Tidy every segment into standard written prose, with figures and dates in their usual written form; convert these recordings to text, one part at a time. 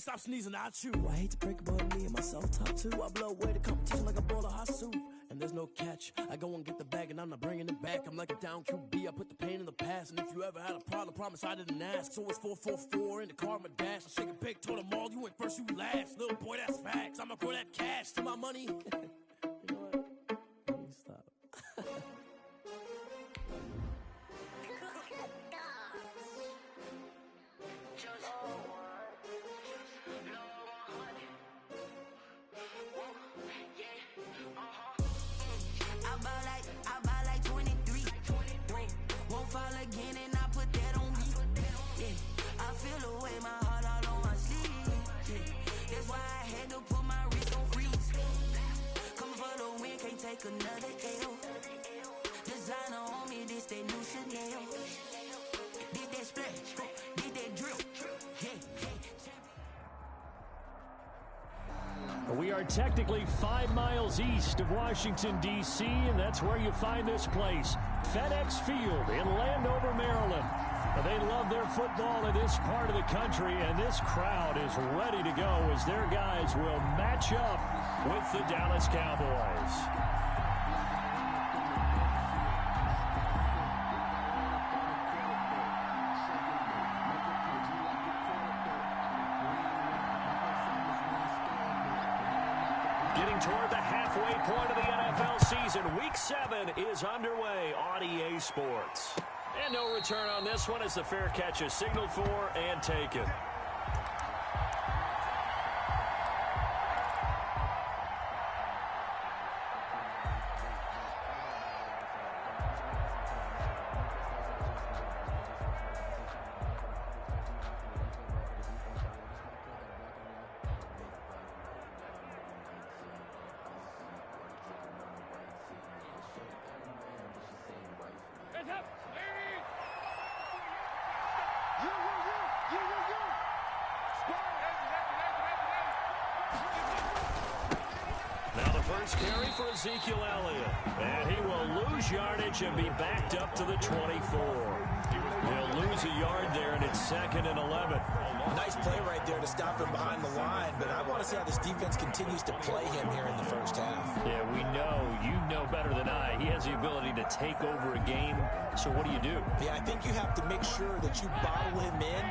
stop sneezing, I'll chew. I hate to break it, but me and myself talk too. I blow away the competition like a bowl of hot soup. And there's no catch. I go and get the bag and I'm not bringing it back. I'm like a down QB, I put the pain in the past. And if you ever had a problem, promise I didn't ask. So it's 444 in the car, my dash. I shake a big, told them all, you went first, you last. Little boy, that's facts. I'ma grow that cash to my money. You know what? Let me stop. I buy like 23. Won't fall again and I put that on me. Yeah, I feel the way, my heart all on my sleeve. Yeah, that's why I had to put my wrist on freeze. Coming for the win, can't take another L. Designer on me, this that new Chanel. Did that splash, did that drill. Yeah. We are technically 5 miles east of Washington, D.C., and that's where you find this place, FedEx Field in Landover, Maryland. They love their football in this part of the country, and this crowd is ready to go as their guys will match up with the Dallas Cowboys. Toward the halfway point of the NFL season. Week 7 is underway on EA Sports. And no return on this one as the fair catch is signaled for and taken. Carry for Ezekiel Elliott, and he will lose yardage and be backed up to the 24. He'll lose a yard there, and it's 2nd and 11. Nice play right there to stop him behind the line, but I want to see how this defense continues to play him here in the first half. Yeah, we know. You know better than I. He has the ability to take over a game, so what do you do? Yeah, I think you have to make sure that you bottle him in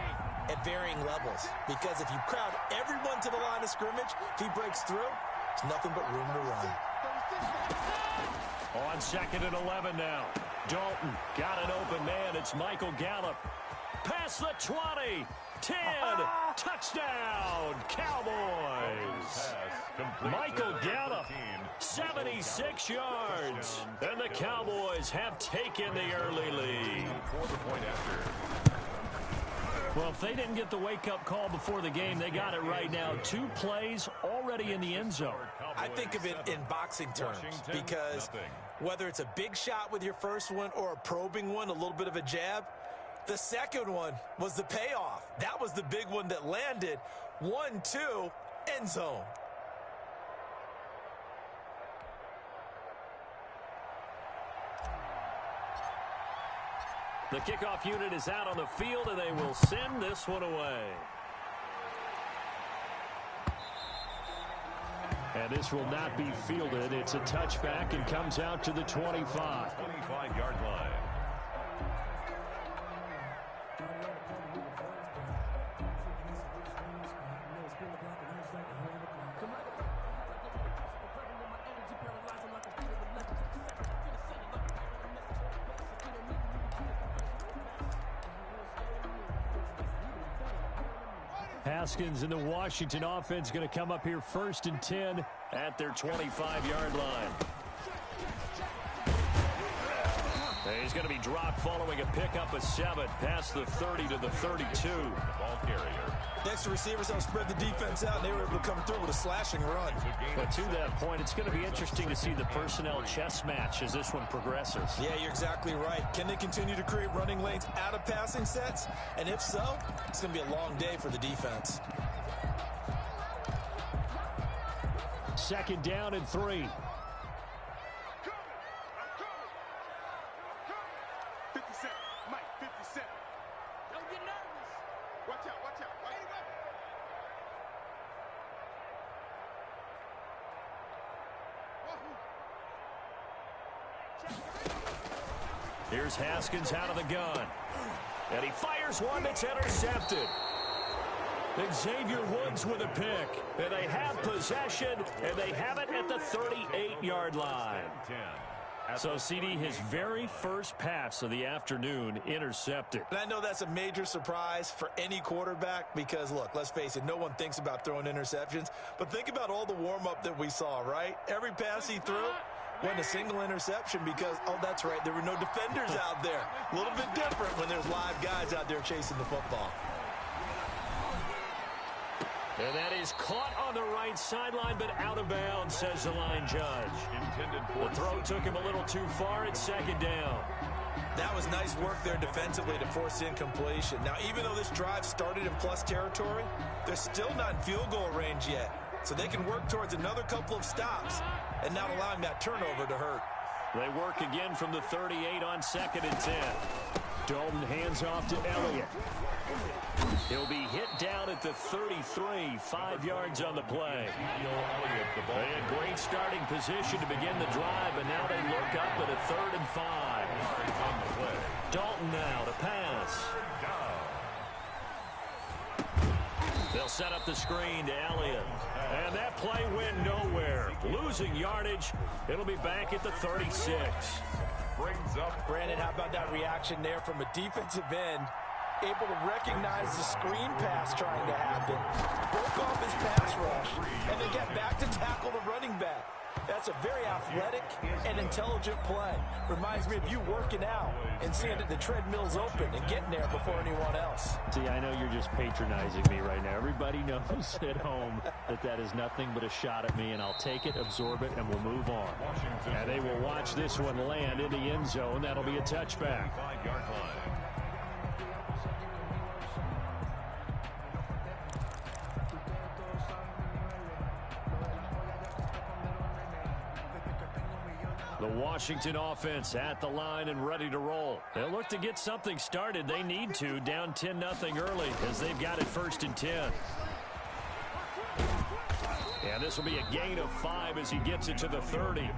at varying levels, because if you crowd everyone to the line of scrimmage, if he breaks through, there's nothing but room to run. On 2nd and 11 now. Dalton got an open man. It's Michael Gallup. Past the 20. 10. Touchdown, Cowboys. Michael Gallup, 76 yards. And the Cowboys have taken the early lead. Well, if they didn't get the wake-up call before the game, they got it right now. 2 plays already in the end zone. I think of it in boxing terms, because whether it's a big shot with your first one or a probing one, a little bit of a jab, the second one was the payoff. That was the big one that landed. 1-2, end zone. The kickoff unit is out on the field, and they will send this one away. And this will not be fielded. It's a touchback and comes out to the 25. 25-yard line. Haskins and the Washington offense going to come up here 1st and 10 at their 25-yard line. And he's going to be dropped following a pickup of 7 past the 30 to the 32. Ball carrier. Next, the receivers don't spread the defense out, and they were able to come through with a slashing run. But to that point, it's going to be interesting to see the personnel chess match as this one progresses. Yeah, you're exactly right. Can they continue to create running lanes out of passing sets? And if so, it's going to be a long day for the defense. 2nd down and 3. 57, Mike, 57. Don't get nervous. Watch out, watch out. Here's Haskins out of the gun. And he fires one that's intercepted. Xavier Woods with a pick. And they have possession, and they have it at the 38-yard line. So, CD, his very first pass of the afternoon intercepted. And I know that's a major surprise for any quarterback because, look, let's face it, no one thinks about throwing interceptions. But think about all the warm-up that we saw, right? Every pass he threw went a single interception because, oh, that's right, there were no defenders out there. A little bit different when there's live guys out there chasing the football. And that is caught on the right sideline, but out of bounds, says the line judge. The throw took him a little too far at second down. That was nice work there defensively to force incompletion. Now, even though this drive started in plus territory, they're still not in field goal range yet. So they can work towards another couple of stops and not allowing that turnover to hurt. They work again from the 38 on 2nd and 10. Dalton hands off to Elliott. He'll be hit down at the 33, 5 yards on the play. They had great starting position to begin the drive, but now they look up at a 3rd and 5. Dalton now to pass. They'll set up the screen to Elliott. And that play went nowhere. Losing yardage. It'll be back at the 36. Brings up. Brandon, how about that reaction there from a defensive end? Able to recognize the screen pass trying to happen. Broke off his pass rush. And then get back to tackle the running back. That's a very athletic and intelligent play. Reminds me of you working out and seeing that the treadmill's open and getting there before anyone else. See, I know you're just patronizing me right now. Everybody knows at home that that is nothing but a shot at me, and I'll take it, absorb it, and we'll move on. And they will watch this one land in the end zone. That'll be a touchback. 5-yard line. The Washington offense at the line and ready to roll. They'll look to get something started. They need to, down 10-0 early as they've got it 1st and 10. And this will be a gain of 5 as he gets it to the 30.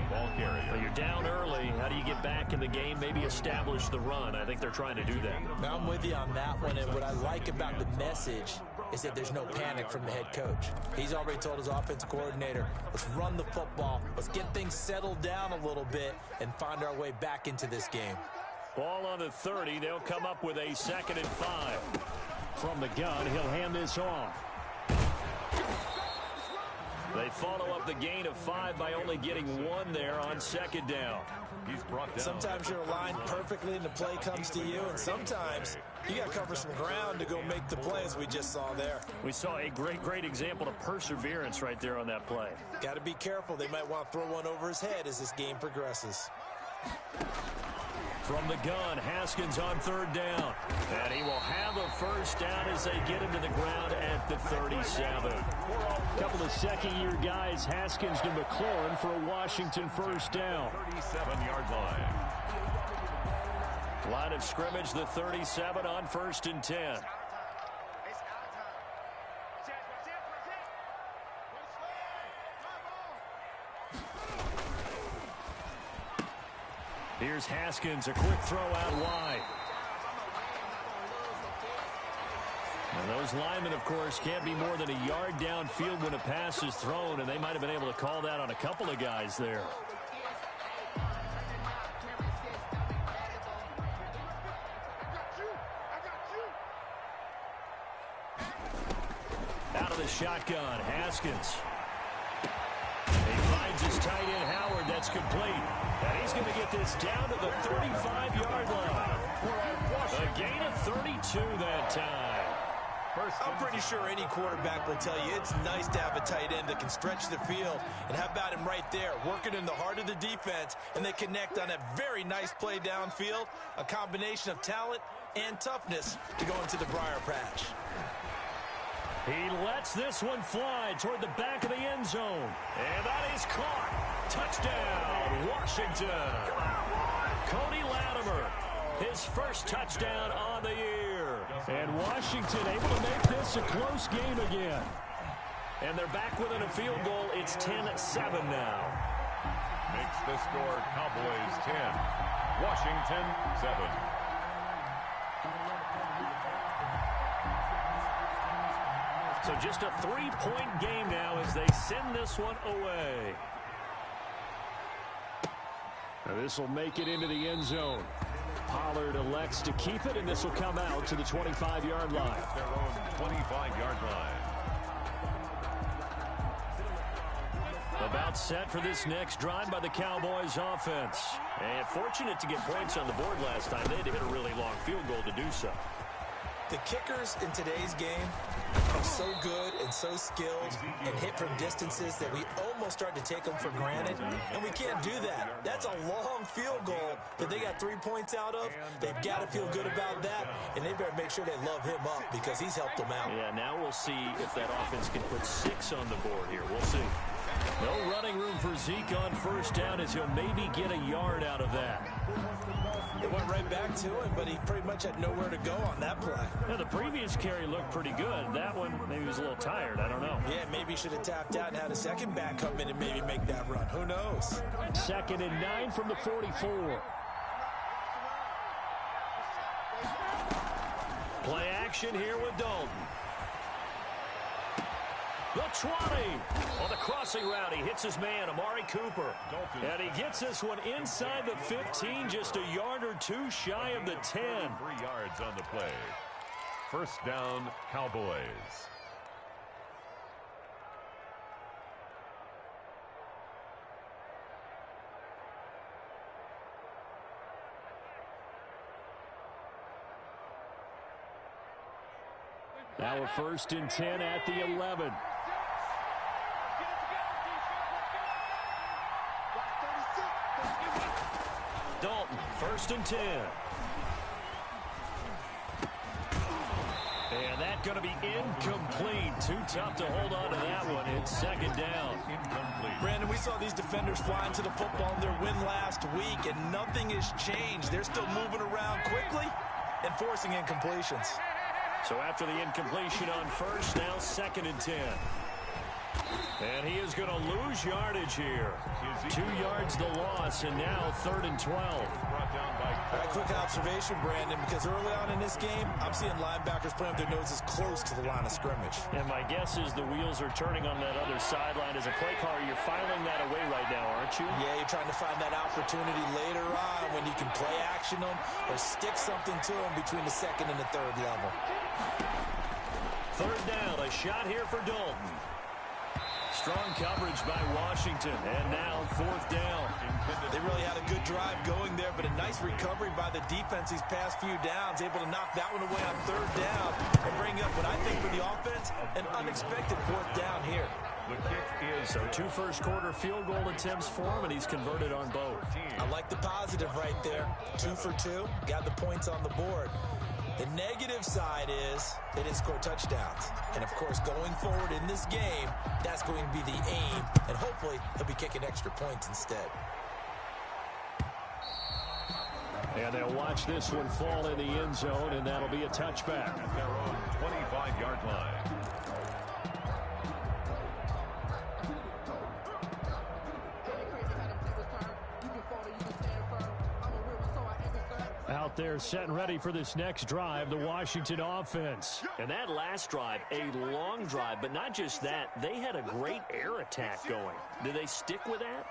Ball carrier. Well, you're down early. How do you get back in the game? Maybe establish the run. I think they're trying to do that. Now, I'm with you on that one, and what I like about the message is that there's no panic from the head coach. He's already told his offensive coordinator, let's run the football, let's get things settled down a little bit and find our way back into this game. Ball on the 30. They'll come up with a 2nd and 5. From the gun, he'll hand this off. They follow up the gain of 5 by only getting 1 there on 2nd down. He's brought down. Sometimes you're aligned perfectly and the play comes to you, and sometimes you got to cover some ground to go make the play, as we just saw there. We saw a great example of perseverance right there on that play. Got to be careful. They might want to throw one over his head as this game progresses. From the gun, Haskins on 3rd down. And he will have a 1st down as they get him to the ground at the 37. A couple of second-year guys, Haskins to McLaurin for a Washington 1st down. 37-yard line. Line of scrimmage, the 37 on 1st and 10. Here's Haskins, a quick throw out wide. And those linemen, of course, can't be more than a yard downfield when a pass is thrown, and they might have been able to call that on a couple of guys there. Out of the shotgun, Haskins. He finds his tight end, Howard. That's complete. And he's going to get this down to the 35-yard line. A gain of 32 that time. I'm pretty sure any quarterback will tell you it's nice to have a tight end that can stretch the field. And how about him right there, working in the heart of the defense, and they connect on a very nice play downfield, a combination of talent and toughness to go into the briar patch. He lets this one fly toward the back of the end zone. And that is caught. Touchdown, Washington. Cody Latimer, his first touchdown on the year. And Washington able to make this a close game again. And they're back within a field goal. It's 10-7 now. makes the score Cowboys 10, Washington 7. So just a 3-point game now as they send this one away. Now this will make it into the end zone. Pollard elects to keep it, and this will come out to the 25-yard line. Their own 25-yard line. About set for this next drive by the Cowboys offense. And fortunate to get points on the board last time. They had to hit a really long field goal to do so. The kickers in today's game are so good and so skilled and hit from distances that we almost start to take them for granted, and we can't do that. That's a long field goal that they got 3 points out of. They've got to feel good about that, and they better make sure they love him up because he's helped them out. Yeah, now we'll see if that offense can put 6 on the board here. We'll see. No running room for Zeke on first down as he'll maybe get a yard out of that. It went right back to him, but he pretty much had nowhere to go on that play. Now, the previous carry looked pretty good. That one, maybe he was a little tired. I don't know. Yeah, maybe he should have tapped out and had a second back come in and maybe make that run. Who knows? 2nd and 9 from the 44. Play action here with Dalton. The 20 on the crossing route. He hits his man, Amari Cooper. And he gets this one inside the 15, just a yard or two shy of the 10. 3 yards on the play. First down, Cowboys. Now a 1st and 10 at the 11. Dalton, 1st and 10. And that's going to be incomplete. Too tough to hold on to that one. It's 2nd down. Incomplete. Brandon, we saw these defenders flying to the football in their win last week, and nothing has changed. They're still moving around quickly and forcing incompletions. So after the incompletion on first, now 2nd and 10. And he is going to lose yardage here. 2 yards the loss, and now 3rd and 12. Brought down by All right, quick observation, Brandon, because early on in this game, I'm seeing linebackers playing with their noses close to the line of scrimmage. And my guess is the wheels are turning on that other sideline. As a play caller, you're filing that away right now, aren't you? Yeah, you're trying to find that opportunity later on when you can play action them or stick something to them between the 2nd and the 3rd level. 3rd down, a shot here for Dalton. Strong coverage by Washington, and now 4th down. They really had a good drive going there, but a nice recovery by the defense these past few downs, able to knock that one away on 3rd down and bring up what I think for the offense, an unexpected 4th down here. the kick is. So 2 first-quarter field goal attempts for him, and he's converted on both. I like the positive right there. 2 for 2, got the points on the board. The negative side is they didn't score touchdowns. And, of course, going forward in this game, that's going to be the aim. And hopefully he'll be kicking extra points instead. And they'll watch this one fall in the end zone, and that'll be a touchback. At their own 25-yard line. Out there set and ready for this next drive, the Washington offense. And that last drive, a long drive, but not just that, they had a great air attack going. Do they stick with that?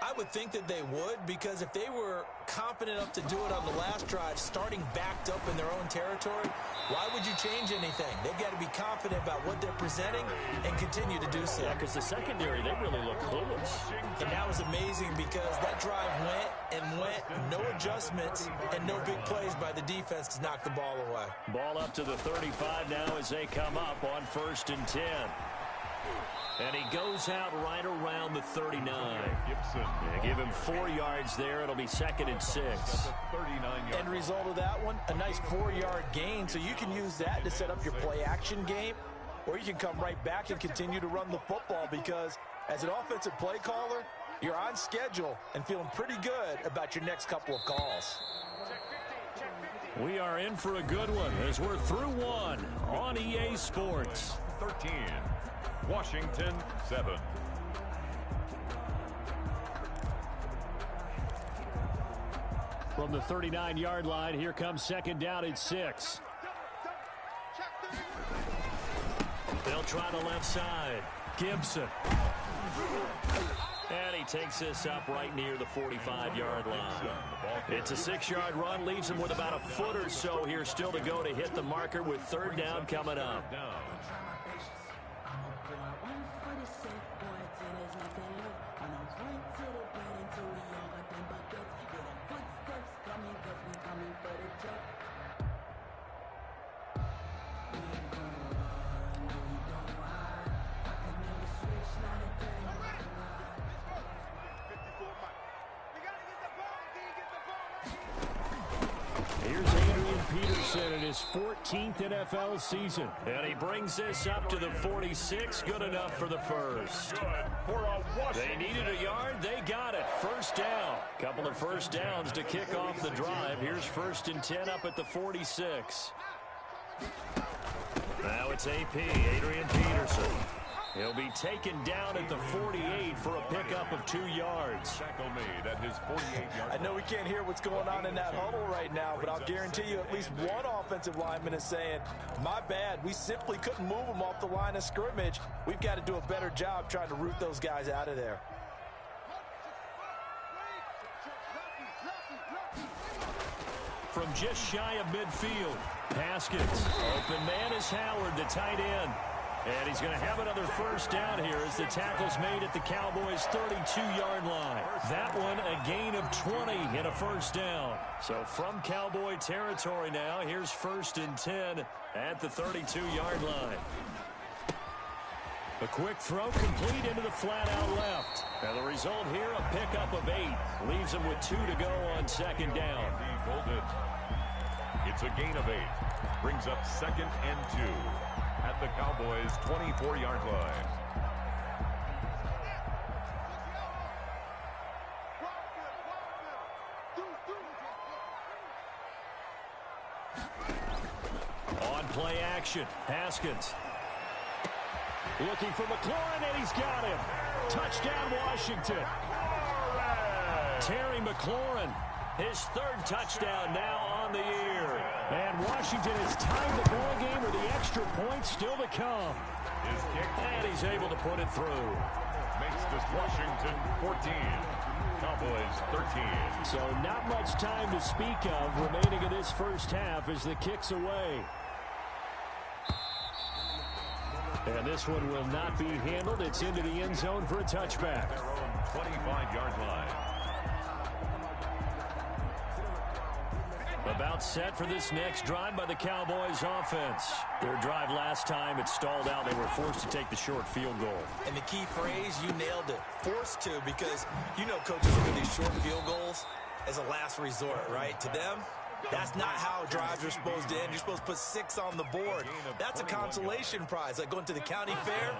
I would think that they would, because if they were confident enough to do it on the last drive, starting backed up in their own territory, why would you change anything? They've got to be confident about what they're presenting and continue to do so. Yeah, because the secondary, they really look clueless. And that was amazing because that drive went, no adjustments, and no big plays by the defense to knock the ball away. Ball up to the 35 now as they come up on 1st and 10. And he goes out right around the 39. Gibson. Yeah, give him 4 yards there. It'll be 2nd and 6. 39-yard. End result of that one, a nice 4-yard gain. So you can use that to set up your play-action game, or you can come right back and continue to run the football because as an offensive play caller, you're on schedule and feeling pretty good about your next couple of calls. We are in for a good one as we're through one on EA Sports. From the 39-yard line, here comes second down at 6. They'll try the left side. Gibson. And he takes this up right near the 45-yard line. It's a 6-yard run, leaves him with about a foot or so here still to go to hit the marker with third down coming up. In his 14th NFL season. And he brings this up to the 46. Good enough for the first. They needed a yard. They got it. First down. Couple of first downs to kick off the drive. Here's 1st and 10 up at the 46. Now it's AP, Adrian Peterson. He'll be taken down at the 48 for a pickup of 2 yards. Tackle made at his 48-yard. I know we can't hear what's going on in that huddle right now, but I'll guarantee you at least one offensive lineman is saying, my bad, we simply couldn't move them off the line of scrimmage. We've got to do a better job trying to root those guys out of there. From just shy of midfield, Haskins. Open man is Howard, the tight end. And he's going to have another first down here as the tackle's made at the Cowboys' 32-yard line. That one a gain of 20 and a first down. So from Cowboy territory now, here's 1st and 10 at the 32-yard line. A quick throw complete into the flat out left. And the result here, a pickup of 8. Leaves him with 2 to go on second down. It's a gain of 8. Brings up 2nd and 2. At the Cowboys' 24-yard line. On play action, Haskins. Looking for McLaurin, and he's got him. Touchdown, Washington. Terry McLaurin, his 3rd touchdown now on the year. And Washington has tied the ball game with the extra point still to come. And he's able to put it through. Makes this Washington 14. Cowboys 13. So not much time to speak of remaining in this first half as the kick's away. And this one will not be handled. It's into the end zone for a touchback. Their own 25-yard line. About set for this next drive by the Cowboys offense. Their drive last time, it stalled out. They were forced to take the short field goal. And the key phrase, you nailed it. Forced to, because you know coaches look at these short field goals as a last resort, right? To them, that's not how drives are supposed to end. You're supposed to put 6 on the board. That's a consolation prize, like going to the county fair.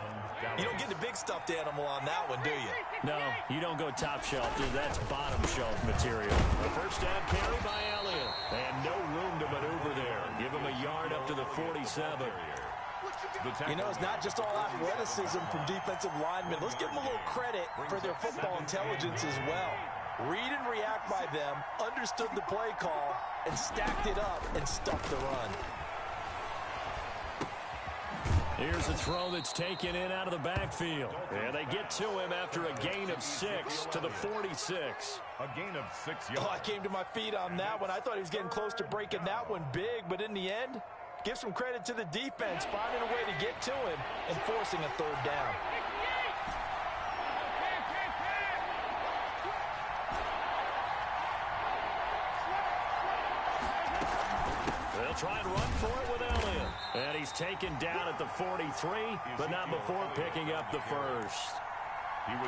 You don't get the big stuffed animal on that one, do you? No, you don't go top shelf, dude. That's bottom shelf material. The first down carry by Elliott. And no room to maneuver there. Give him a yard up to the 47. You know, it's not just all athleticism from defensive linemen. Let's give them a little credit for their football intelligence as well. Read and react by them, understood the play call, and stacked it up and stuffed the run. Here's a throw that's taken in out of the backfield. And they get to him after a gain of 6 to the 46. A gain of 6 yards. Oh, I came to my feet on that one. I thought he was getting close to breaking that one big, but in the end, give some credit to the defense, finding a way to get to him and forcing a third down. They'll try and run for it with Elliott. And he's taken down at the 43, but not before picking up the first.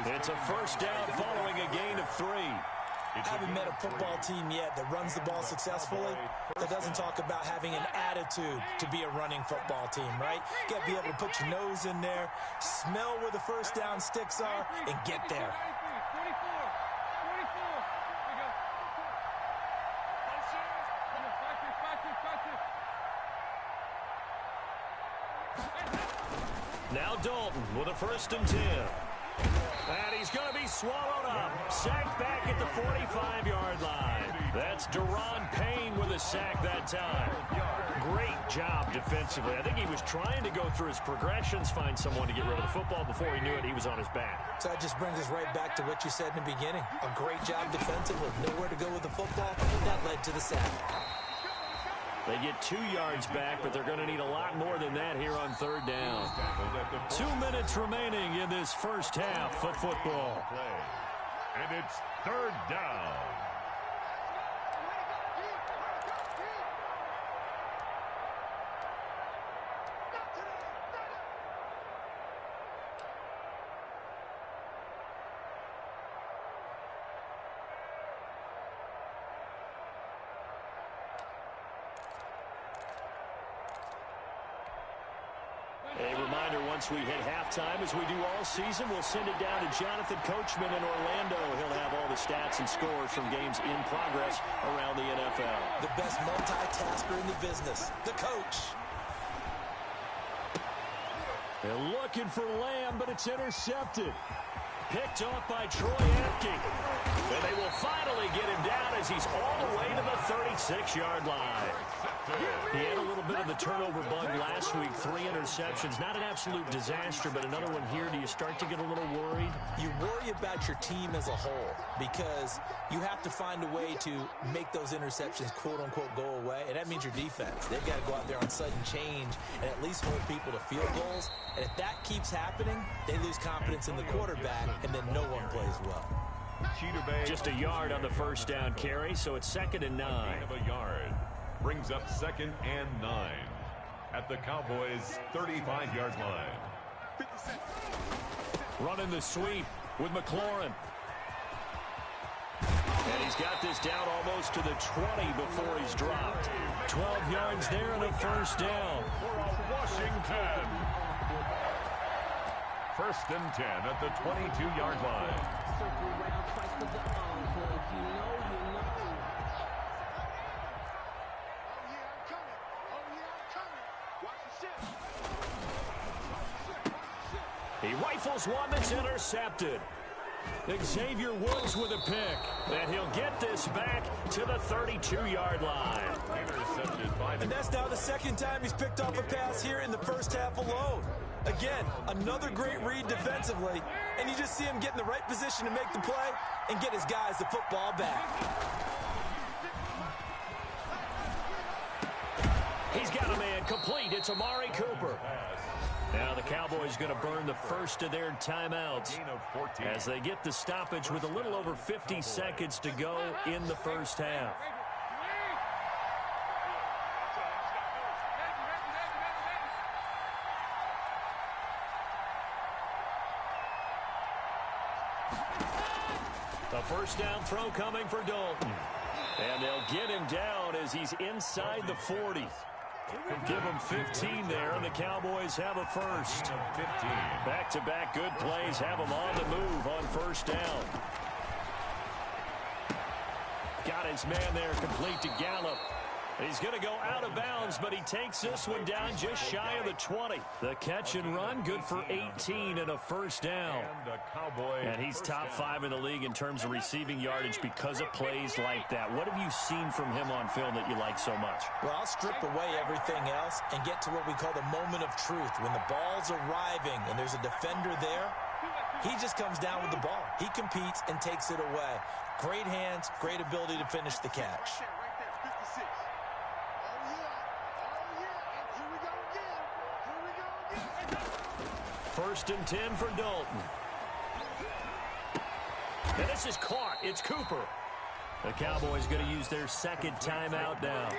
It's a first down following a gain of 3. I haven't met a football team yet that runs the ball successfully that doesn't talk about having an attitude to be a running football team, right? You got to be able to put your nose in there, smell where the first down sticks are, and get there. Now Dalton with a 1st and 10. And he's going to be swallowed up. Sacked back at the 45-yard line. That's Daron Payne with a sack that time. Great job defensively. I think he was trying to go through his progressions, find someone to get rid of the football. Before he knew it, he was on his back. So that just brings us right back to what you said in the beginning. A great job defensively. Nowhere to go with the football. That led to the sack. They get 2 yards back, but they're going to need a lot more than that here on third down. 2 minutes remaining in this first half of football. And it's third down. A reminder, once we hit halftime, as we do all season, we'll send it down to Jonathan Coachman in Orlando. He'll have all the stats and scores from games in progress around the NFL. The best multitasker in the business, the coach. They're looking for Lamb, but it's intercepted. Picked off by Troy Apke. And they will finally get him down as he's all the way to the 36-yard line. He had a little bit of the turnover bug last week, 3 interceptions. Not an absolute disaster, but another one here. Do you start to get a little worried? You worry about your team as a whole because you have to find a way to make those interceptions, quote-unquote, go away, and that means your defense. They've got to go out there on sudden change and at least hold people to field goals, and if that keeps happening, they lose confidence in the quarterback, and then no one plays well. Just a yard on the first down carry, so it's 2nd and 9. Of a yard. Brings up 2nd and 9 at the Cowboys' 35-yard line. Running the sweep with McLaurin. And he's got this down almost to the 20 before he's dropped. 12 yards there and a first down. For Washington. 1st and 10 at the 22-yard line. He rifles one that's intercepted. Xavier Woods with a pick. And he'll get this back to the 32-yard line. Intercepted by And that's now the 2nd time he's picked off a pass here in the first half alone. Again, another great read defensively, and you just see him get in the right position to make the play and get his guys the football back. He's got a man complete. It's Amari Cooper. Now the Cowboys going to burn the first of their timeouts as they get the stoppage with a little over 50 seconds to go in the first half. The first down throw coming for Dalton. And they'll get him down as he's inside the 40. Give him 15 there, and the Cowboys have a first. 15. Back-to-back good plays have them on the move on first down. Got his man there complete to Gallup. He's going to go out of bounds, but he takes this one down just shy of the 20. The catch and run, good for 18 and a first down. And he's top 5 in the league in terms of receiving yardage because of plays like that. What have you seen from him on film that you like so much? Well, I'll strip away everything else and get to what we call the moment of truth. When the ball's arriving and there's a defender there, he just comes down with the ball. He competes and takes it away. Great hands, great ability to finish the catch. 1st and 10 for Dalton. And this is caught. It's Cooper. The Cowboys going to use their 2nd timeout now,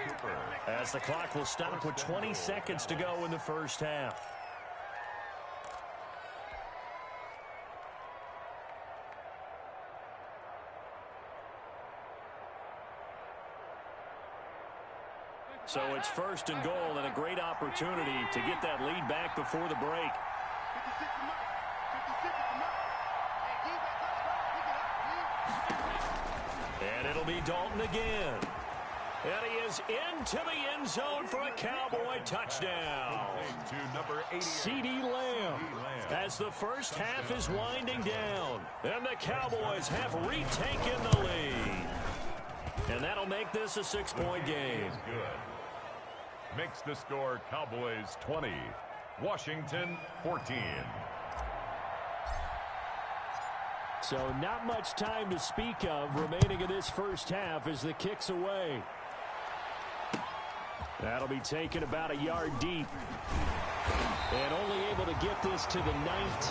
as the clock will stop with 20 seconds to go in the first half. So it's 1st and goal and a great opportunity to get that lead back before the break. And it'll be Dalton again. And he is into the end zone for a Cowboy touchdown. To number 88. CeeDee Lamb, as the first half is winding down. And the Cowboys have retaken the lead. And that'll make this a 6-point game. Good. Makes the score Cowboys 20, Washington 14. So not much time to speak of remaining in this first half as the kick's away. That'll be taken about a yard deep. And only able to get this to the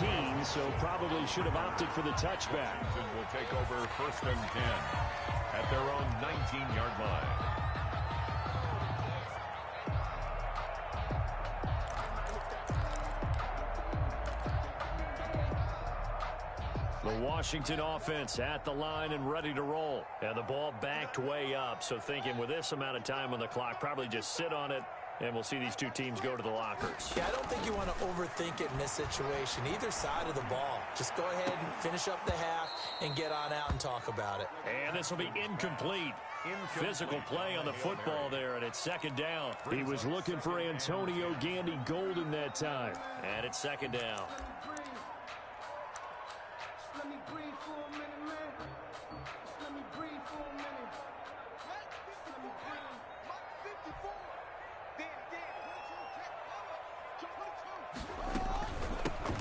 19, so probably should have opted for the touchback. Washington will take over 1st and 10 at their own 19-yard line. The Washington offense at the line and ready to roll. And the ball backed way up, so thinking with this amount of time on the clock, probably just sit on it, and we'll see these two teams go to the lockers. Yeah, I don't think you want to overthink it in this situation, either side of the ball. Just go ahead and finish up the half and get on out and talk about it. And this will be incomplete. Physical play on the football there, and it's 2nd down. He was looking for Antonio Gandy Golden that time. And it's 2nd down. Let me breathe for a minute, man. Just let me breathe for a minute. What? Let me breathe. Mark 54.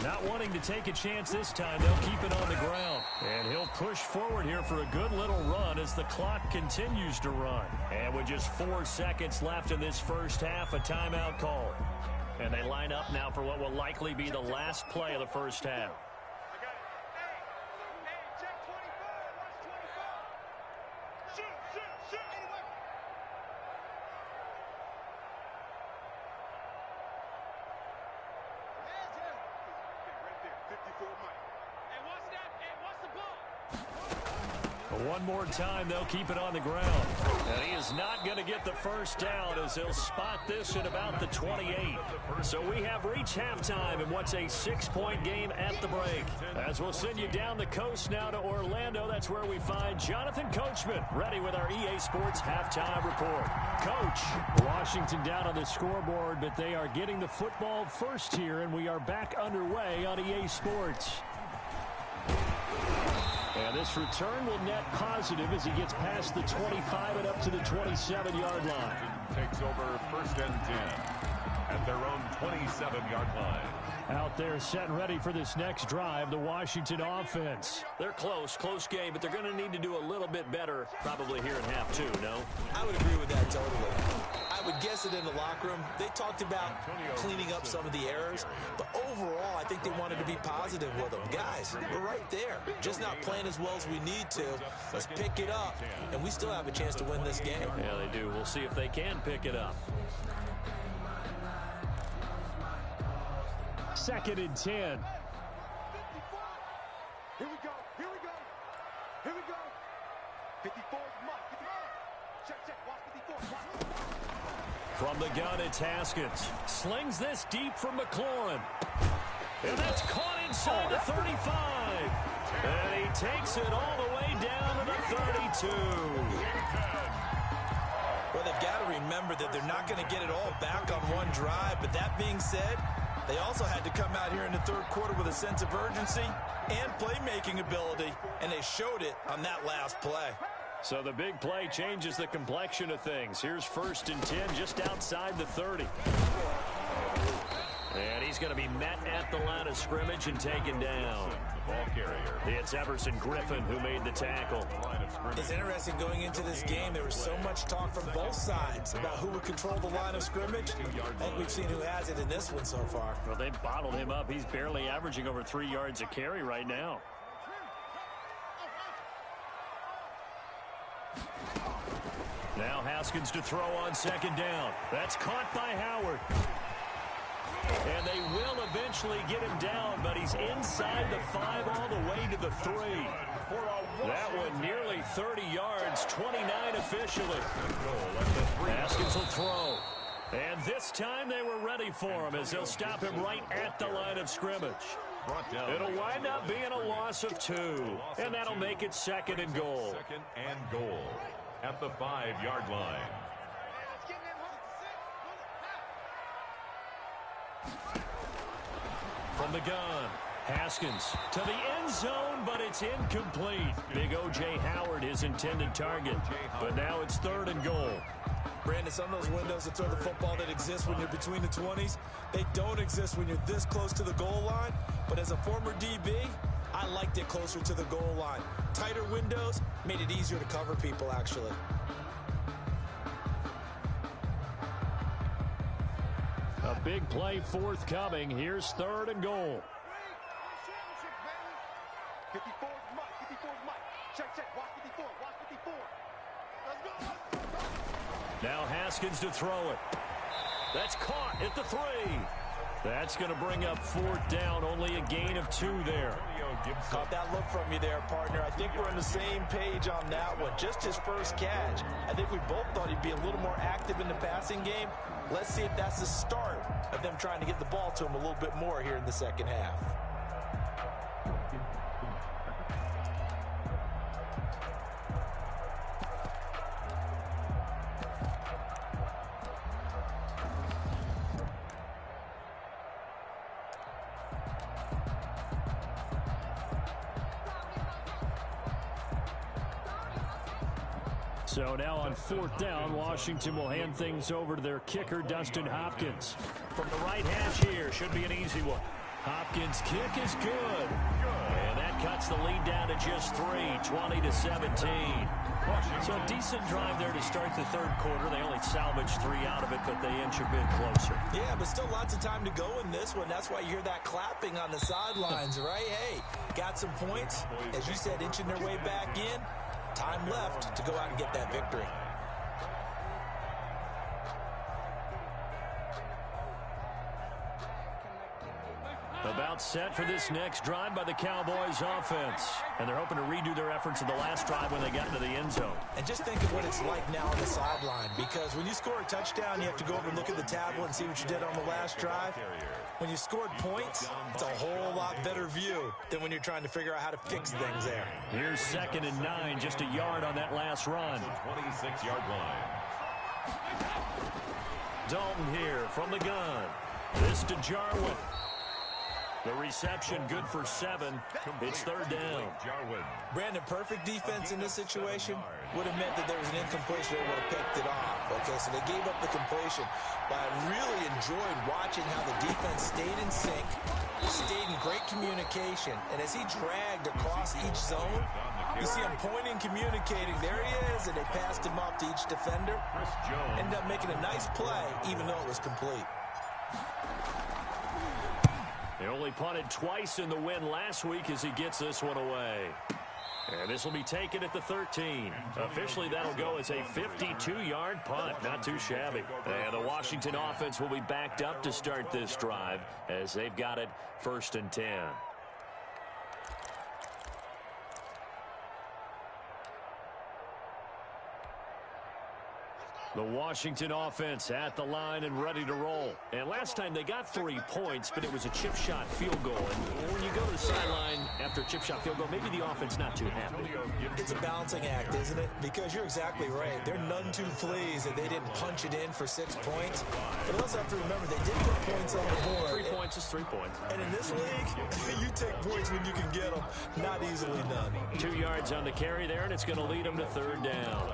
Not wanting to take a chance this time, they'll keep it on the ground. And he'll push forward here for a good little run as the clock continues to run. And with just 4 seconds left in this first half, a timeout call. And they line up now for what will likely be the last play of the first half. One more time, they'll keep it on the ground. And he is not going to get the first down as he'll spot this at about the 28. So we have reached halftime in what's a 6-point game at the break. As we'll send you down the coast now to Orlando, that's where we find Jonathan Coachman ready with our EA Sports halftime report. Coach, Washington down on the scoreboard, but they are getting the football first here, and we are back underway on EA Sports. And this return will net positive as he gets past the 25 and up to the 27-yard line. Takes over 1st and 10 at their own 27-yard line. Out there set and ready for this next drive, the Washington offense. They're close game, but they're going to need to do a little bit better probably here in half 2, no? I would agree with that totally. I would guess it in the locker room. They talked about cleaning up some of the errors, but overall, I think they wanted to be positive with them. Guys, we're right there. Just not playing as well as we need to. Let's pick it up, and we still have a chance to win this game. Yeah, they do. We'll see if they can pick it up. 2nd and 10. Here we go. Here we go. Here we go. 54 is Mark. Check. Watch 54. From the gun, it's Haskins. Slings this deep from McLaurin. And that's caught inside the 35. And he takes it all the way down to the 32. Well, they've got to remember that they're not going to get it all back on one drive. But that being said, they also had to come out here in the 3rd quarter with a sense of urgency and playmaking ability, and they showed it on that last play. So the big play changes the complexion of things. Here's 1st and 10 just outside the 30. And he's going to be met at the line of scrimmage and taken down. Ball carrier. It's Everson Griffin who made the tackle. It's interesting going into this game. There was so much talk from both sides about who would control the line of scrimmage. I think we've seen who has it in this one so far. Well, they bottled him up. He's barely averaging over 3 yards a carry right now. Now Haskins to throw on 2nd down. That's caught by Howard. And they will eventually get him down, but he's inside the 5 all the way to the 3. That one nearly 30 yards, 29 officially. Haskins will throw. And this time they were ready for him as they'll stop him right at the line of scrimmage. It'll wind up being a loss of 2, and that'll make it 2nd and goal. 2nd and goal at the 5-yard line. from the gun. Haskins to the end zone, but it's incomplete. Big O.J. Howard, his intended target. But now it's 3rd and goal. Brandon, some of those windows to throw the football that exist when you're between the 20s, they don't exist when you're this close to the goal line. But as a former DB, I liked it closer to the goal line. Tighter windows made it easier to cover people, actually. A big play forthcoming. Here's 3rd and goal. 54 is Mike. 54 is Mike. Check. Watch 54. Watch 54. Let's go. Now Haskins to throw it. That's caught at the 3. That's going to bring up 4th down. Only a gain of 2 there. Caught that look from you there, partner. I think we're on the same page on that one. Just his first catch. I think we both thought he'd be a little more active in the passing game. Let's see if that's the start of them trying to get the ball to him a little bit more here in the second half. So now on 4th down, Washington will hand things over to their kicker, Dustin Hopkins. From the right hash here, should be an easy one. Hopkins' kick is good. And that cuts the lead down to just 3, 20-17. So a decent drive there to start the 3rd quarter. They only salvaged 3 out of it, but they inch a bit closer. Yeah, but still lots of time to go in this one. That's why you hear that clapping on the sidelines, right? Hey, got some points. As you said, inching their way back in. Time left to go out and get that victory. About set for this next drive by the Cowboys offense. And they're hoping to redo their efforts in the last drive when they got into the end zone. And just think of what it's like now on the sideline, because when you score a touchdown, you have to go over and look at the tablet and see what you did on the last drive. When you scored points, it's a whole lot better view than when you're trying to figure out how to fix things there. Here's 2nd and 9, just a yard on that last run. 26-yard line. Dalton here from the gun. This to Jarwin. The reception good for 7. It's 3rd down. Brandon, perfect defense in this situation would have meant that there was an incompletion. They would have picked it off. Okay, so they gave up the completion. But I really enjoyed watching how the defense stayed in sync, stayed in great communication. And as he dragged across each zone, you see him pointing, communicating. There he is, and they passed him off to each defender. Ended up making a nice play, even though it was complete. They only punted twice in the win last week as he gets this one away. And this will be taken at the 13. Officially, that'll go as a 52-yard punt. Not too shabby. And the Washington offense will be backed up to start this drive as they've got it 1st and 10. The Washington offense at the line and ready to roll. And last time they got 3 points, but it was a chip shot field goal. And when you go to the sideline after a chip shot field goal, maybe the offense not too happy. It's a balancing act, isn't it? Because you're exactly right. They're none too pleased that they didn't punch it in for 6 points. But also have to remember they did put points on the board. 3 points is 3 points. And in this league, you take points when you can get them. Not easily done. 2 yards on the carry there, and it's going to lead them to 3rd down.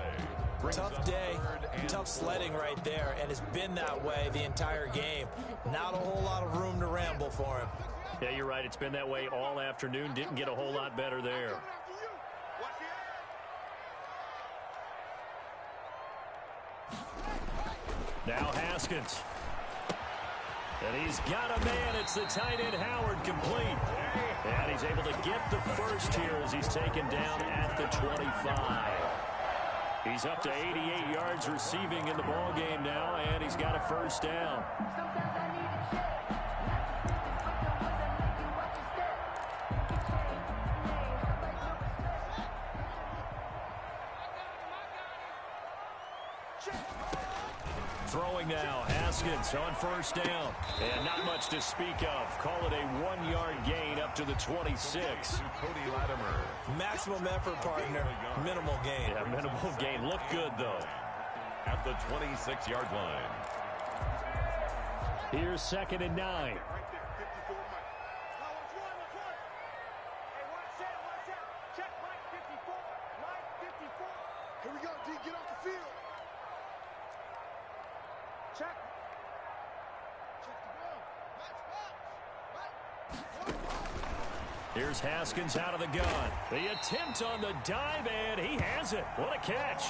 Tough day, tough sledding right there, and it's been that way the entire game. Not a whole lot of room to ramble for him. Yeah, you're right. It's been that way all afternoon. Didn't get a whole lot better there. Now Haskins. And he's got a man. It's the tight end Howard complete. And he's able to get the first here as he's taken down at the 25. He's up to 88 yards receiving in the ball game now, and he's got a 1st down. Throwing now, Haskins on 1st down. And not much to speak of. Call it a 1-yard gain up to the 26. Maximum effort, partner. Minimal gain. Yeah, minimal gain. Looked good, though. At the 26-yard line. Here's 2nd and 9. D, get off the field. Check. Check the ball. Here's Haskins out of the gun. The attempt on the dive, and he has it. What a catch.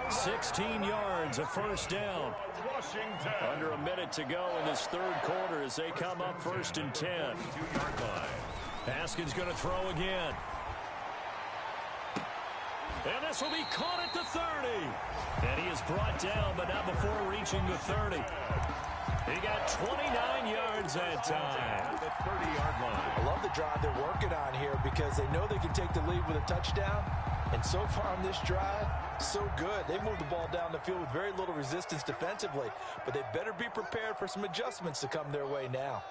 16 yards, a first down. Washington. Under a minute to go in this third quarter as they come up 1st and 10. 2-yard line. Haskins going to throw again. And this will be caught at the 30. And he is brought down, but not before reaching the 30. He got 29 yards that time. The 30-yard line. I love the drive they're working on here because they know they can take the lead with a touchdown. And so far on this drive, so good. They moved the ball down the field with very little resistance defensively, but they better be prepared for some adjustments to come their way now.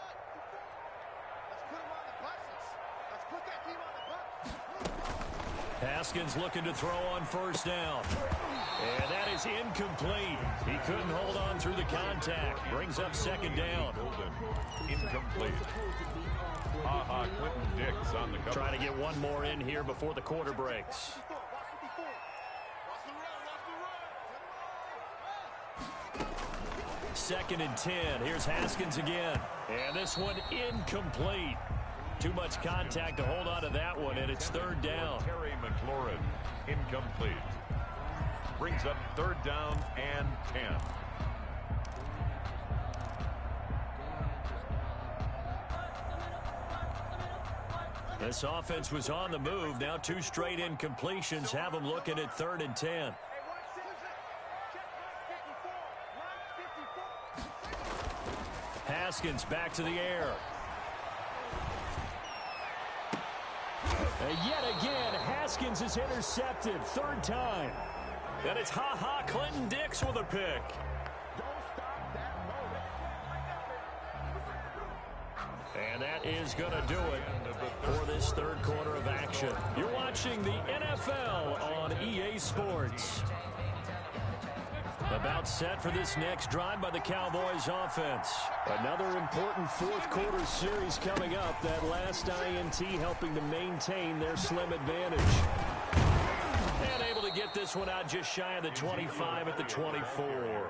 Let's put him on the buses. Let's put that team on the bus. Haskins looking to throw on first down. And that is incomplete. He couldn't hold on through the contact. Brings up second down. Incomplete. Quentin Dix on the cover. Trying to get one more in here before the quarter breaks. Second and 10. Here's Haskins again. And this one incomplete. Too much contact to hold on to that one, and it's third down. Terry McLaurin, incomplete. Brings up third down and 10. This offense was on the move. Now 2 straight incompletions have them looking at 3rd and 10. Haskins back to the air. And yet again, Haskins is intercepted. 3rd time. And it's Clinton Dix with a pick. And that is going to do it for this third quarter of action. You're watching the NFL on EA Sports. About set for this next drive by the Cowboys offense. Another important fourth quarter series coming up. That last INT helping to maintain their slim advantage. And able to get this one out just shy of the 25 at the 24.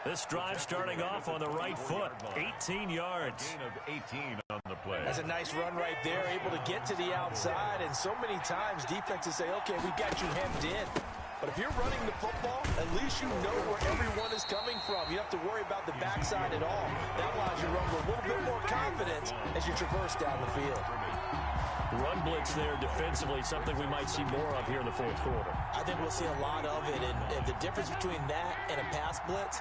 This drive starting off on the right foot, 18 yards. Gain of 18 on the play. That's a nice run right there, able to get to the outside. And so many times defenses say, okay, we got you hemmed in. But if you're running the football, at least you know where everyone is coming from. You don't have to worry about the backside at all. That allows you to run with a little bit more confidence as you traverse down the field. Run blitz there defensively, something we might see more of here in the fourth quarter. I think we'll see a lot of it, and the difference between that and a pass blitz,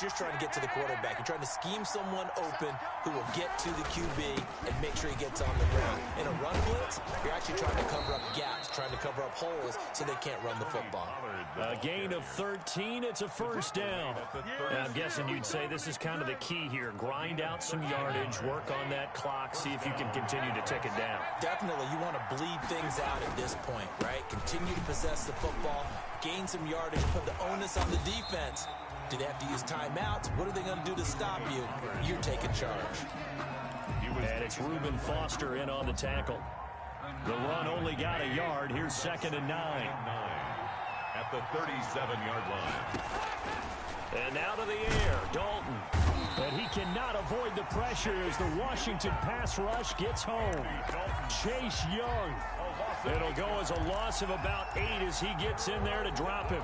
you're trying to get to the quarterback. You're trying to scheme someone open who will get to the QB and make sure he gets on the ground. In a run blitz, you're actually trying to cover up gaps, trying to cover up holes so they can't run the football. A gain of 13, it's a first down. I'm guessing you'd say this is kind of the key here. Grind out some yardage, work on that clock, see if you can continue to tick it down. Definitely, you want to bleed things out at this point, right? Continue to possess the football, gain some yardage, put the onus on the defense. Do they have to use timeouts? What are they going to do to stop you? You're taking charge. And it's Reuben Foster in on the tackle. The run only got a yard. Here's 2nd and 9. At the 37-yard line. And now to the air, Dalton. And he cannot avoid the pressure as the Washington pass rush gets home. Chase Young. It'll go as a loss of about 8 as he gets in there to drop him.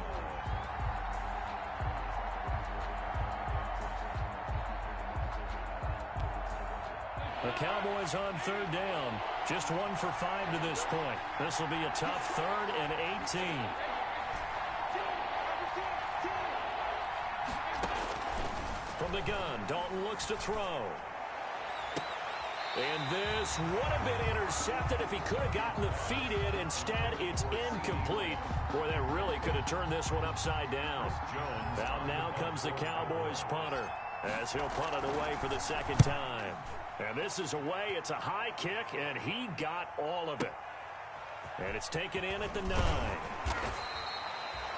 The Cowboys on 3rd down. Just 1 for 5 to this point. This will be a tough 3rd and 18. From the gun, Dalton looks to throw. And this would have been intercepted if he could have gotten the feet in. Instead, it's incomplete. Boy, that really could have turned this one upside down. Out now comes the Cowboys punter as he'll punt it away for the 2nd time. And this is away. It's a high kick, and he got all of it. And it's taken in at the 9.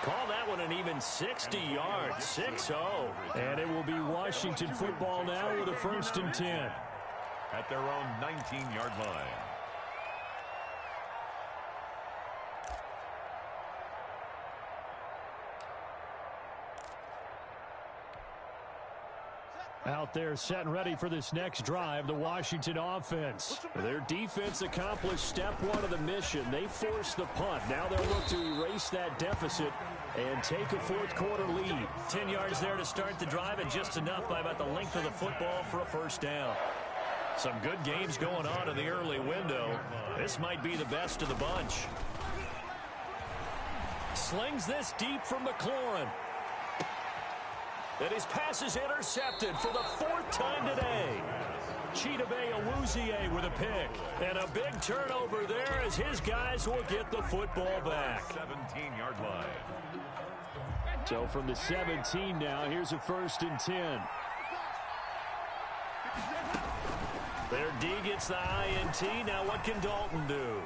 Call that one an even 60 yards, 6-0. And it will be Washington football now with a 1st and 10. At their own 19-yard line. Out there set and ready for this next drive, the Washington offense. Their defense accomplished step one of the mission. They forced the punt. Now they'll look to erase that deficit and take a fourth quarter lead. 10 yards there to start the drive, and just enough by about the length of the football for a first down. Some good games going on in the early window. This might be the best of the bunch. Slings this deep from McLaurin. And his pass is intercepted for the fourth time today. Chidobe Awuzie with a pick. And a big turnover there as his guys will get the football back. 17-yard line. So from the 17 now, here's a 1st and 10. Their D gets the INT. Now what can Dalton do?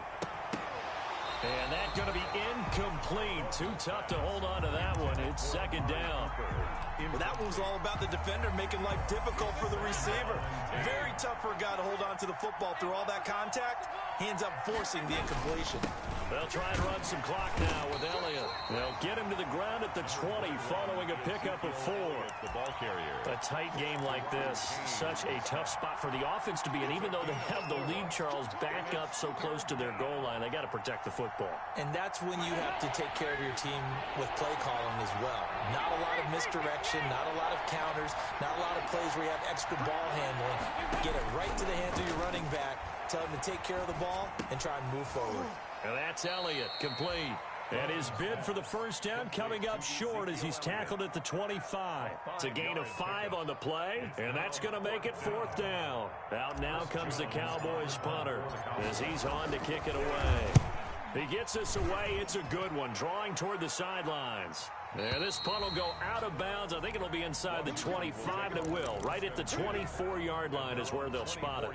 And that's going to be incomplete. Too tough to hold on to that one. It's 2nd down. Well, that was all about the defender making life difficult for the receiver. Very tough for a guy to hold on to the football through all that contact. He ends up forcing the incompletion. They'll try and run some clock now with Elliott. They'll get him to the ground at the 20 following a pickup of 4. The ball carrier. A tight game like this, such a tough spot for the offense to be in. Even though they have the lead, Charles, back up so close to their goal line, they got to protect the football. And that's when you have to take care of your team with play calling as well. Not a lot of misdirection, not a lot of counters, not a lot of plays where you have extra ball handling. Get it right to the hands of your running back, tell him to take care of the ball, and try and move forward. And that's Elliott, complete. And his bid for the first down coming up short as he's tackled at the 25. It's a gain of 5 on the play, and that's going to make it 4th down. Out now comes the Cowboys punter as he's on to kick it away. He gets this away. It's a good one, drawing toward the sidelines. And this punt will go out of bounds. I think it'll be inside the 25, and it will. Right at the 24-yard line is where they'll spot it.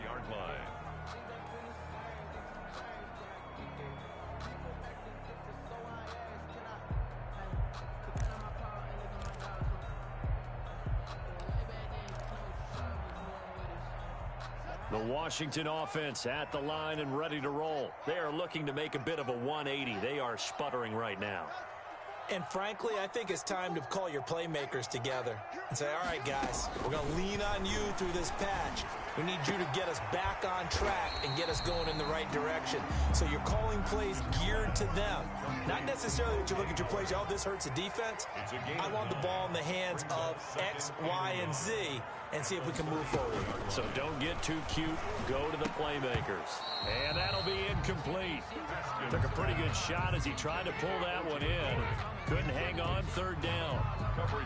The Washington offense at the line and ready to roll. They are looking to make a bit of a 180. They are sputtering right now. And frankly, I think it's time to call your playmakers together and say, all right, guys, we're going to lean on you through this patch. We need you to get us back on track and get us going in the right direction. So you're calling plays geared to them. Not necessarily that you look at your plays, oh, this hurts the defense. I want the ball in the hands of X, Y, and Z and see if we can move forward. So don't get too cute. Go to the playmakers. And that'll be incomplete. Took a pretty good shot as he tried to pull that one in. Couldn't hang on, 3rd down.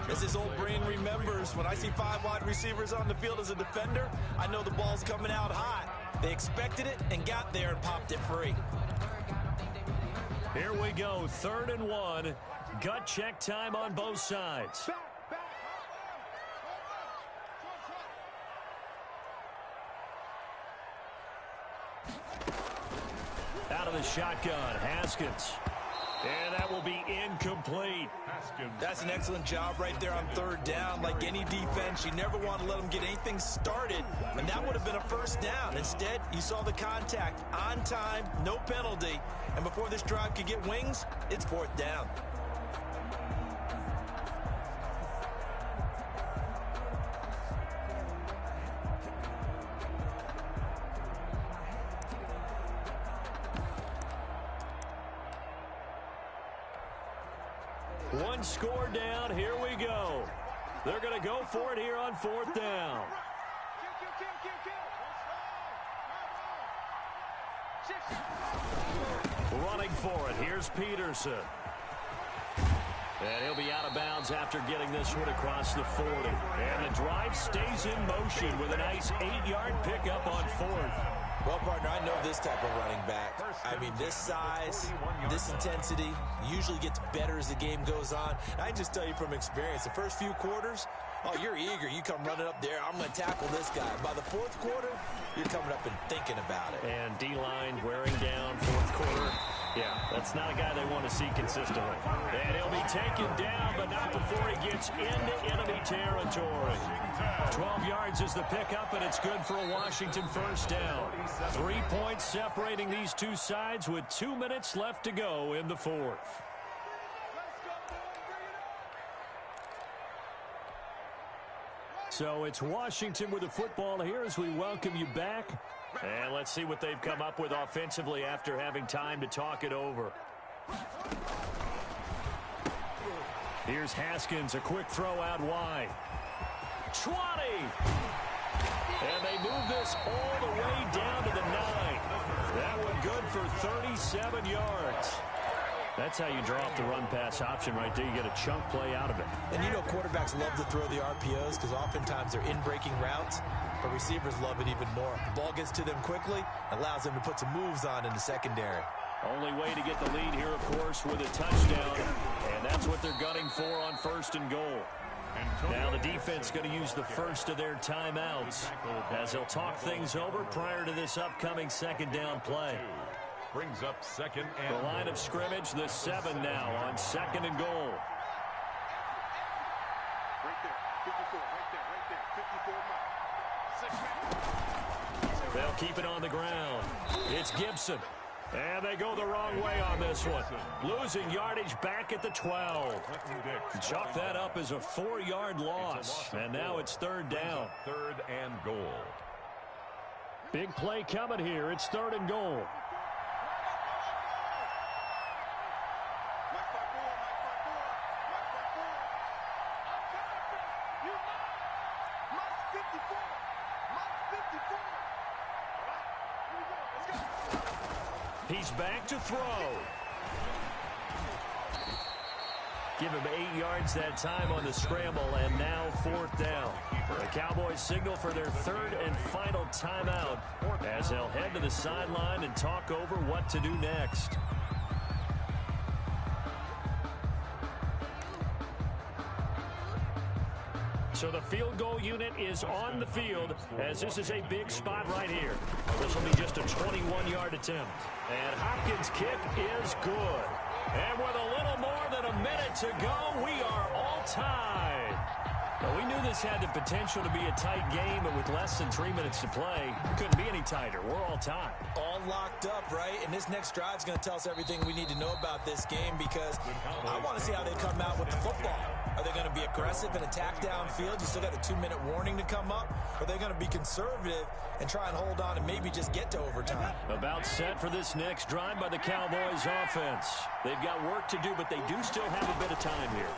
As his old brain remembers, when I see 5 wide receivers on the field as a defender, I know the ball's coming out hot. They expected it and got there and popped it free. Here we go, 3rd and 1. Gut check time on both sides. Out of the shotgun, Haskins. And that will be incomplete. That's an excellent job right there on 3rd down. Like any defense, you never want to let them get anything started, and that would have been a first down. Instead, you saw the contact on time, no penalty, and before this drive could get wings, it's 4th down. One score down. Here we go. They're going to go for it here on 4th down. Running for it. Here's Peterson. And he'll be out of bounds after getting this one across the 40. And the drive stays in motion with a nice 8-yard pickup on 4th. Well, partner, I know this type of running back. I mean, this size, this intensity usually gets better as the game goes on. And I just tell you from experience, the first few quarters, oh, you're eager. You come running up there. I'm going to tackle this guy. By the 4th quarter, you're coming up and thinking about it. And D-line wearing down 4th quarter. Yeah, that's not a guy they want to see consistently. And he'll be taken down, but not before he gets into enemy territory. 12 yards is the pickup, and it's good for a Washington first down. 3 points separating these two sides with 2 minutes left to go in the 4th. So it's Washington with the football here as we welcome you back. And let's see what they've come up with offensively after having time to talk it over. Here's Haskins, a quick throw out wide. 20! And they move this all the way down to the 9. That one good for 37 yards. That's how you draw up the run-pass option right there. You get a chunk play out of it. And you know quarterbacks love to throw the RPOs because oftentimes they're in-breaking routes, but receivers love it even more. The ball gets to them quickly, allows them to put some moves on in the secondary. Only way to get the lead here, of course, with a touchdown, and that's what they're gunning for on 1st and goal. Now the defense going to use the first of their timeouts as they'll talk things over prior to this upcoming 2nd down play. Brings up 2nd and the line of scrimmage, the 7 now on 2nd and goal. Right there, 54, right there, 54 mark. They'll keep it on the ground. It's Gibson. And they go the wrong way on this one. Losing yardage back at the 12. Chalk that up as a 4-yard loss. And now it's 3rd down. 3rd and goal. Big play coming here. It's 3rd and goal. He's back to throw. Give him 8 yards that time on the scramble, and now 4th down. The Cowboys signal for their 3rd and final timeout as they'll head to the sideline and talk over what to do next. So the field goal unit is on the field as this is a big spot right here. This will be just a 21-yard attempt. And Hopkins' kick is good. And with a little more than a minute to go, we are all tied. Well, we knew this had the potential to be a tight game, but with less than 3 minutes to play, it couldn't be any tighter. We're all tied. All locked up, right? And this next drive is going to tell us everything we need to know about this game because I want to see how they come out with the football. Are they going to be aggressive and attack downfield? You still got a 2-minute warning to come up? Or are they going to be conservative and try and hold on and maybe just get to overtime? About set for this next drive by the Cowboys offense. They've got work to do, but they do still have a bit of time here.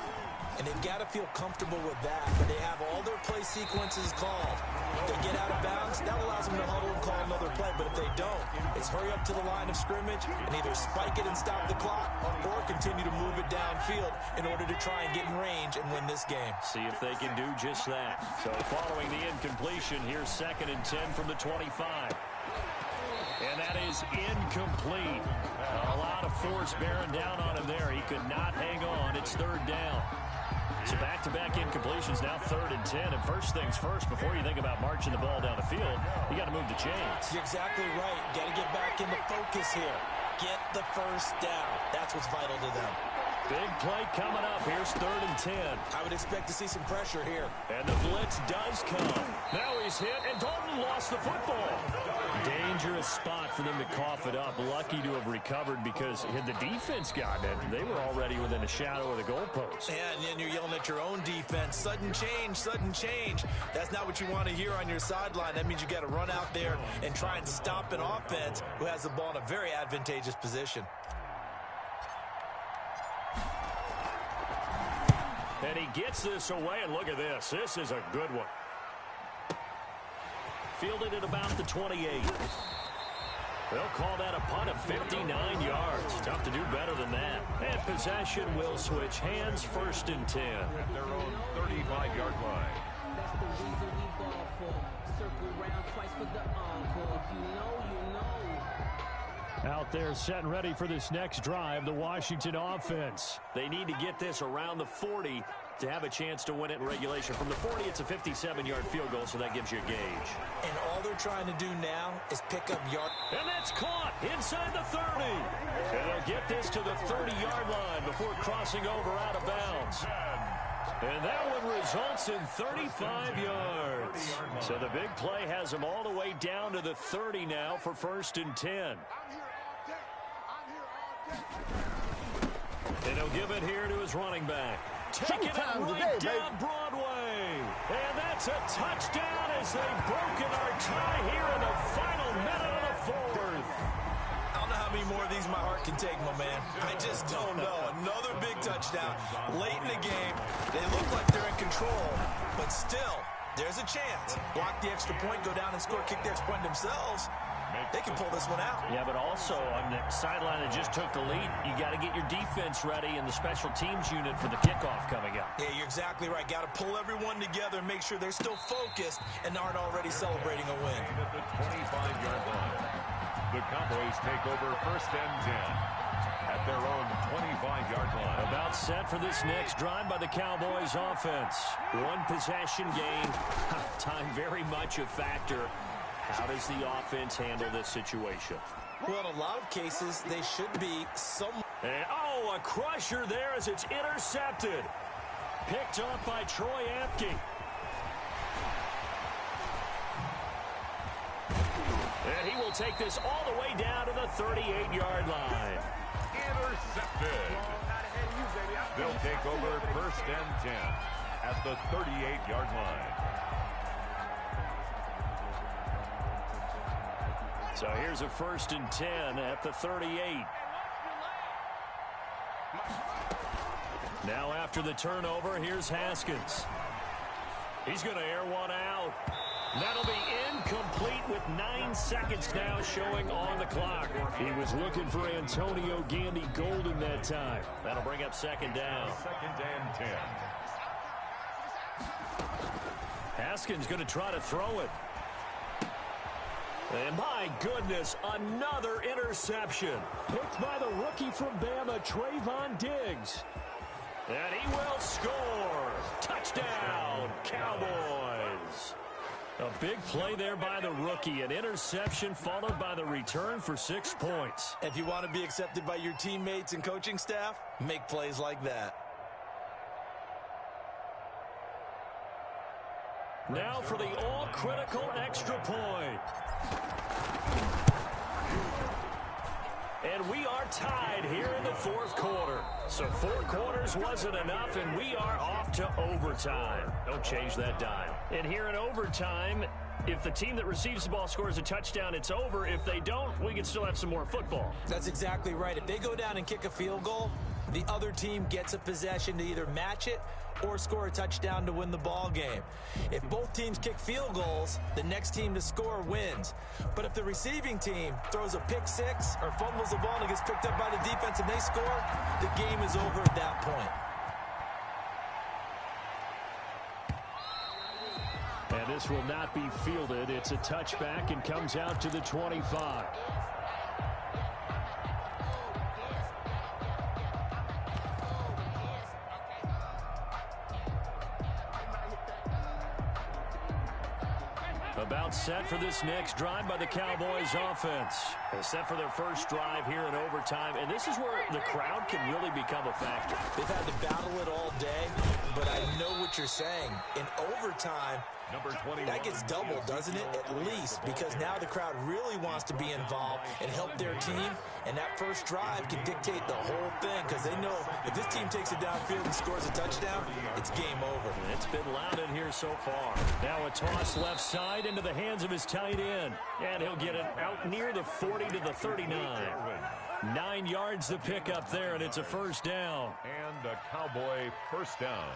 And they've got to feel comfortable with that. But they have all their play sequences called. If they get out of bounds, that allows them to huddle and call another play. But if they don't, it's hurry up to the line of scrimmage and either spike it and stop the clock or continue to move it downfield in order to try and get in range and win this game. See if they can do just that. So following the incompletion, here's 2nd and 10 from the 25. And that is incomplete. A lot of force bearing down on him there. He could not hang on. It's 3rd down. So back-to-back incompletions, now 3rd and 10. And first things first, before you think about marching the ball down the field, you got to move the chains. You're exactly right. Got to get back into focus here. Get the first down. That's what's vital to them. Big play coming up. Here's 3rd and 10. I would expect to see some pressure here. And the blitz does come. Now he's hit, and Dalton lost the football. Dangerous spot for them to cough it up. Lucky to have recovered because had the defense gotten it, they were already within a shadow of the goalpost. Yeah, and then you're yelling at your own defense. Sudden change, sudden change. That's not what you want to hear on your sideline. That means you got to run out there and try and stop an offense who has the ball in a very advantageous position. And he gets this away, and look at this. This is a good one. Fielded at about the 28. They'll call that a punt of 59 yards. Tough to do better than that. And possession will switch hands, 1st and 10. At their own 35-yard line. That's the reason we ball for. Circle round twice for the encore. If you know, you know. Out there set and ready for this next drive, the Washington offense. They need to get this around the 40 to have a chance to win it in regulation. From the 40, it's a 57-yard field goal, so that gives you a gauge. And all they're trying to do now is pick up yard. And that's caught inside the 30. And they'll get this to the 30-yard line before crossing over out of bounds. And that one results in 35 yards. So the big play has them all the way down to the 30 now for 1st and 10. And he'll give it here to his running back. Taking it right down Broadway. And that's a touchdown as they've broken our tie here in the final minute of the fourth. I don't know how many more of these my heart can take, my man. I just don't know. Another big touchdown late in the game. They look like they're in control, but still, there's a chance. Block the extra point, go down and score, kick the extra point themselves. They can pull this one out. Yeah, but also on the sideline that just took the lead, you got to get your defense ready and the special teams unit for the kickoff coming up. Yeah, you're exactly right. Got to pull everyone together and make sure they're still focused and aren't already celebrating a win. At the 25-yard line, the Cowboys take over 1st and 10 at their own 25-yard line. About set for this next drive by the Cowboys offense. One possession game. Time very much a factor. How does the offense handle this situation? Well, in a lot of cases, they should be some... And, oh, a crusher there as it's intercepted. Picked up by Troy Apke. And he will take this all the way down to the 38-yard line. Intercepted. They'll take over 1st and 10 at the 38-yard line. So here's a 1st and 10 at the 38. Now after the turnover, here's Haskins. He's going to air one out. That'll be incomplete with 9 seconds now showing on the clock. He was looking for Antonio Gandy Golden that time. That'll bring up 2nd down. 2nd and 10. Haskins going to try to throw it. And my goodness, another interception. Picked by the rookie from Bama, Trayvon Diggs. And he will score. Touchdown, Cowboys. A big play there by the rookie. An interception followed by the return for 6 points. If you want to be accepted by your teammates and coaching staff, make plays like that. Now for the all-critical extra point. And we are tied here in the 4th quarter. So 4 quarters wasn't enough, and we are off to overtime. Don't change that dime. And here in overtime, if the team that receives the ball scores a touchdown, it's over. If they don't, we can still have some more football. That's exactly right. If they go down and kick a field goal, the other team gets a possession to either match it or score a touchdown to win the ball game. If both teams kick field goals, the next team to score wins. But if the receiving team throws a pick six or fumbles the ball and it gets picked up by the defense and they score, the game is over at that point. And this will not be fielded. It's a touchback and comes out to the 25. About set for this next drive by the Cowboys offense. They're set for their first drive here in overtime, and this is where the crowd can really become a factor. They've had to battle it all day, but I know what you're saying. In overtime, that gets doubled, doesn't it? At least, because now the crowd really wants to be involved and help their team, and that first drive can dictate the whole thing because they know if this team takes it downfield and scores a touchdown, it's game over. It's been loud in here so far. Now a toss left side into the hands of his tight end, and he'll get it out near the 40 to the 39. 9 yards to pick up there, and it's a 1st down. And a Cowboy 1st down.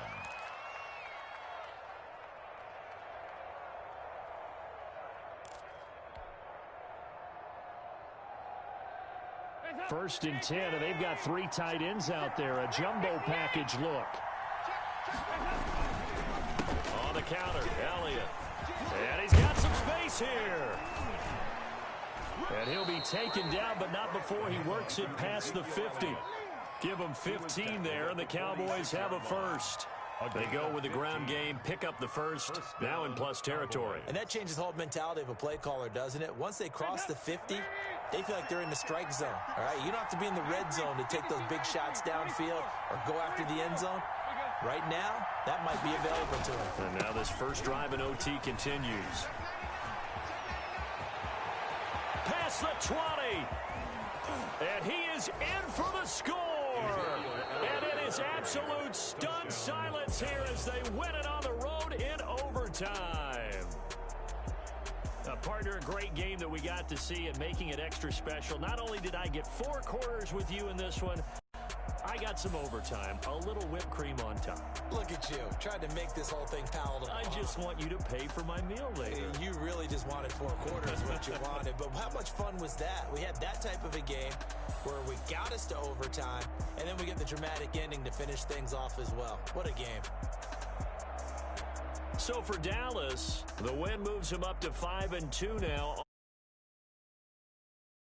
First and 10, and they've got 3 tight ends out there. A jumbo package look. On the counter, Elliott. And he's got some space here. And he'll be taken down, but not before he works it past the 50. Give him 15 there, and the Cowboys have a first. They go with the ground game, pick up the first, now in plus territory. And that changes the whole mentality of a play caller, doesn't it? Once they cross the 50, they feel like they're in the strike zone, all right? You don't have to be in the red zone to take those big shots downfield or go after the end zone. Right now, that might be available to them. And now this first drive in OT continues. Past the 20. And he is in for the score. And it is absolute stunned silence here as they win it on the road in overtime. Partner, a great game that we got to see and making it extra special. Not only did I get 4 quarters with you in this one, I got some overtime, a little whipped cream on top. Look at you, trying to make this whole thing palatable. I just want you to pay for my meal later. You really just wanted 4 quarters, what you wanted. But how much fun was that? We had that type of a game where we got us to overtime, and then we get the dramatic ending to finish things off as well. What a game. So for Dallas, the win moves them up to 5-2 now.